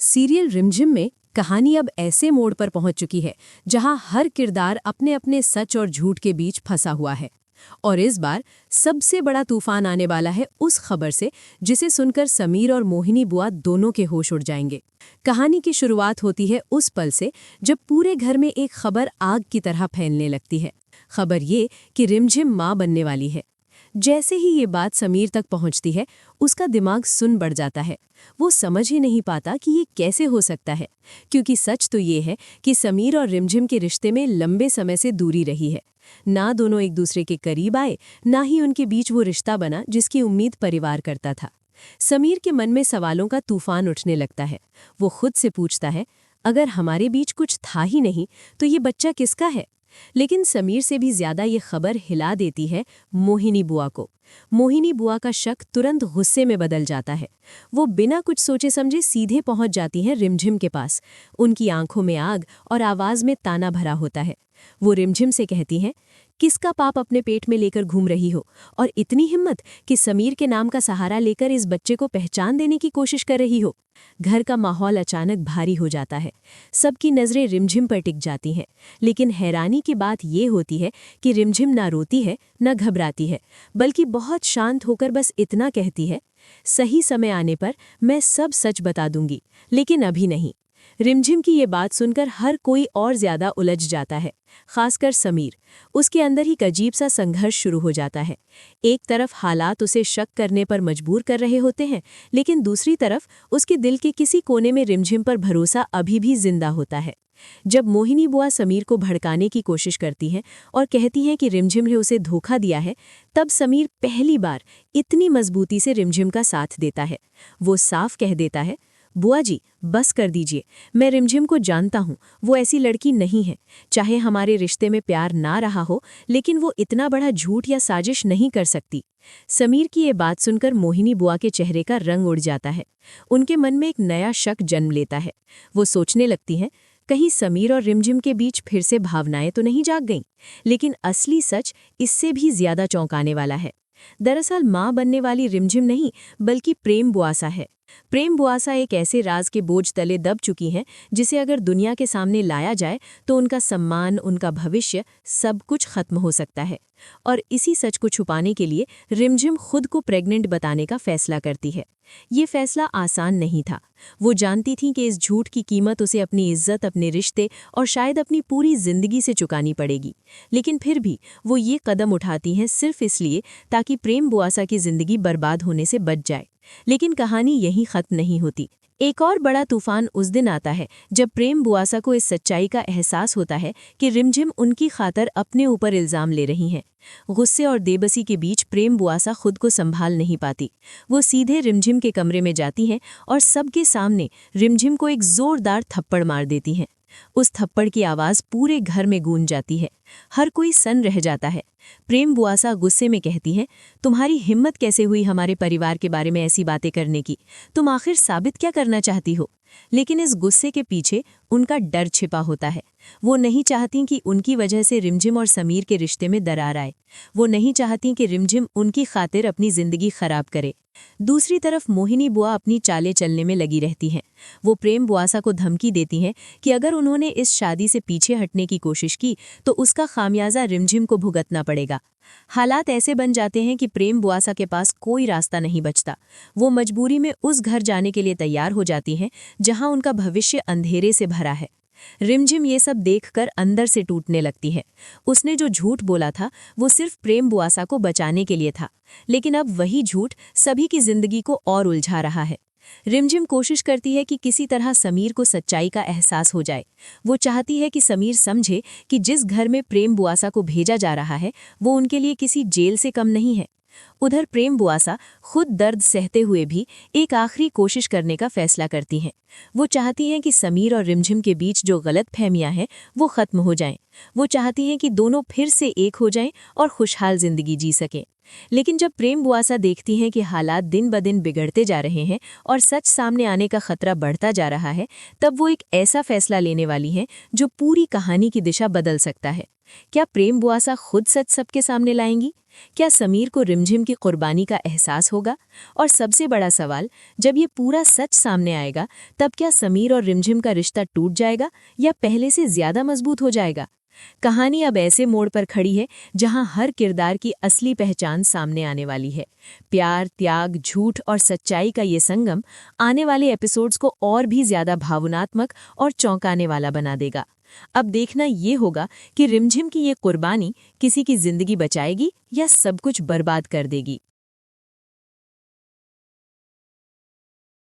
Serial रिमझिम में कहानी अब ऐसे मोड़ पर पहुंच चुकी है जहां हर किरदार अपने अपने सच और झूठ के बीच फंसा हुआ है। और इस बार सबसे बड़ा तूफान आने वाला है उस खबर से जिसे सुनकर समीर और मोहिनी बुआ दोनों के होश उड़ जाएंगे। कहानी की शुरुआत होती है उस पल से जब पूरे घर में एक खबर आग की तरह फैलने लगती है। खबर ये कि रिमझिम मां बनने वाली है। जैसे ही ये बात समीर तक पहुंचती है, उसका दिमाग सुन बढ़ जाता है। वो समझ ही नहीं पाता कि ये कैसे हो सकता है, क्योंकि सच तो ये है कि समीर और रिमझिम के रिश्ते में लंबे समय से दूरी रही है। ना दोनों एक दूसरे के करीब आए, ना ही उनके बीच वो रिश्ता बना जिसकी उम्मीद परिवार करता था। समीर के मन में सवालों का तूफान उठने लगता है। वो खुद से पूछता है, अगर हमारे बीच कुछ था ही नहीं तो ये बच्चा किसका है? लेकिन समीर से भी ज्यादा ये खबर हिला देती है मोहिनी बुआ को। मोहिनी बुआ का शक तुरंत गुस्से में बदल जाता है। वो बिना कुछ सोचे समझे सीधे पहुंच जाती हैं रिमझिम के पास। उनकी आंखों में आग और आवाज में ताना भरा होता है। वो रिमझिम से कहती हैं, किसका पाप अपने पेट में लेकर घूम रही हो, और इतनी हिम्मत कि समीर के नाम का सहारा लेकर इस बच्चे को पहचान देने की कोशिश कर रही हो। घर का माहौल अचानक भारी हो जाता है। सबकी नजरें रिमझिम पर टिक जाती हैं। लेकिन हैरानी की बात यह होती है कि रिमझिम ना रोती है न घबराती है, बल्कि बहुत शांत होकर बस इतना कहती है, सही समय आने पर मैं सब सच बता दूंगी, लेकिन अभी नहीं। रिमझिम की ये बात सुनकर हर कोई और ज्यादा उलझ जाता है, खासकर समीर। उसके अंदर ही एक अजीब सा संघर्ष शुरू हो जाता है। एक तरफ हालात उसे शक करने पर मजबूर कर रहे होते हैं, लेकिन दूसरी तरफ उसके दिल के किसी कोने में रिमझिम पर भरोसा अभी भी जिंदा होता है। जब मोहिनी बुआ समीर को भड़काने की कोशिश करती हैं और कहती हैं कि रिमझिम ने उसे धोखा दिया है, तब समीर पहली बार इतनी मजबूती से रिमझिम का साथ देता है। वो साफ कह देता है, बुआ जी बस कर दीजिए, मैं रिमझिम को जानता हूँ, वो ऐसी लड़की नहीं है। चाहे हमारे रिश्ते में प्यार ना रहा हो, लेकिन वो इतना बड़ा झूठ या साजिश नहीं कर सकती। समीर की ये बात सुनकर मोहिनी बुआ के चेहरे का रंग उड़ जाता है। उनके मन में एक नया शक जन्म लेता है। वो सोचने लगती हैं, कहीं समीर और रिमझिम के बीच फिर से भावनाएं तो नहीं जाग गईं। लेकिन असली सच इससे भी ज्यादा चौंकाने वाला है। दरअसल मां बनने वाली रिमझिम नहीं, बल्कि प्रेम बुआसा है। प्रेम बुआसा एक ऐसे राज के बोझ तले दब चुकी हैं जिसे अगर दुनिया के सामने लाया जाए तो उनका सम्मान, उनका भविष्य, सब कुछ खत्म हो सकता है। और इसी सच को छुपाने के लिए रिमझिम खुद को प्रेग्नेंट बताने का फैसला करती है। ये फैसला आसान नहीं था। वो जानती थी कि इस झूठ की कीमत उसे अपनी इज्जत, अपने रिश्ते और शायद अपनी पूरी जिंदगी से चुकानी पड़ेगी। लेकिन फिर भी वो ये कदम उठाती हैं सिर्फ इसलिए ताकि प्रेम बुआसा की जिंदगी बर्बाद होने से बच जाए। लेकिन कहानी यहीं खत्म नहीं होती। एक और बड़ा तूफान उस दिन आता है जब प्रेम बुआसा को इस सच्चाई का एहसास होता है कि रिमझिम उनकी खातर अपने ऊपर इल्जाम ले रही हैं। गुस्से और बेबसी के बीच प्रेम बुआसा खुद को संभाल नहीं पाती। वो सीधे रिमझिम के कमरे में जाती हैं और सबके सामने रिमझिम को एक जोरदार थप्पड़ मार देती हैं। उस थप्पड़ की आवाज पूरे घर में गूंज जाती है। हर कोई सन रह जाता है। प्रेम बुआसा गुस्से में कहती है, तुम्हारी हिम्मत कैसे हुई हमारे परिवार के बारे में ऐसी बातें करने की? तुम आखिर साबित क्या करना चाहती हो? लेकिन इस गुस्से के पीछे उनका डर छिपा होता है। वो नहीं चाहती कि उनकी वजह से रिमझिम और समीर के रिश्ते में दरार आए। वो नहीं चाहती कि रिमझिम उनकी खातिर अपनी जिंदगी खराब करे। दूसरी तरफ मोहिनी बुआ अपनी चालें चलने में लगी रहती हैं। वो प्रेम बुआसा को धमकी देती हैं कि अगर उन्होंने इस शादी से पीछे हटने की कोशिश की तो उसका खामियाजा रिमझिम को भुगतना पड़ेगा। हालात ऐसे बन जाते हैं कि प्रेम बुआसा के पास कोई रास्ता नहीं बचता। वो मजबूरी में उस घर जाने के लिए तैयार हो जाती हैं जहां उनका भविष्य अंधेरे से भरा है। रिमझिम ये सब देखकर अंदर से टूटने लगती है। उसने जो झूठ बोला था वो सिर्फ प्रेम बुआसा को बचाने के लिए था, लेकिन अब वही झूठ सभी की जिंदगी को और उलझा रहा है। रिमझिम कोशिश करती है कि किसी तरह समीर को सच्चाई का एहसास हो जाए। वो चाहती है कि समीर समझे कि जिस घर में प्रेम बुआसा को भेजा जा रहा है वो उनके लिए किसी जेल से कम नहीं है। उधर प्रेम बुआसा खुद दर्द सहते हुए भी एक आखिरी कोशिश करने का फैसला करती हैं। वो चाहती हैं कि समीर और रिमझिम के बीच जो गलतफहमियां हैं वो खत्म हो जाएं। वो चाहती हैं कि दोनों फिर से एक हो जाएं और खुशहाल जिंदगी जी सकें। लेकिन जब प्रेम बुआसा देखती हैं कि हालात दिन ब दिन बिगड़ते जा रहे हैं और सच सामने आने का खतरा बढ़ता जा रहा है, तब वो एक ऐसा फैसला लेने वाली हैं जो पूरी कहानी की दिशा बदल सकता है। क्या प्रेम बुआसा खुद सच सबके सामने लाएंगी? क्या समीर को रिमझिम की कुर्बानी का एहसास होगा? और सबसे बड़ा सवाल, जब ये पूरा सच सामने आएगा, तब क्या समीर और रिमझिम का रिश्ता टूट जाएगा या पहले से ज्यादा मजबूत हो जाएगा? कहानी अब ऐसे मोड़ पर खड़ी है जहां हर किरदार की असली पहचान सामने आने वाली है। प्यार, त्याग, झूठ और सच्चाई का ये संगम आने वाले एपिसोड्स को और भी ज्यादा भावनात्मक और चौंकाने वाला बना देगा। अब देखना ये होगा कि रिमझिम की ये कुर्बानी किसी की जिंदगी बचाएगी या सब कुछ बर्बाद कर देगी।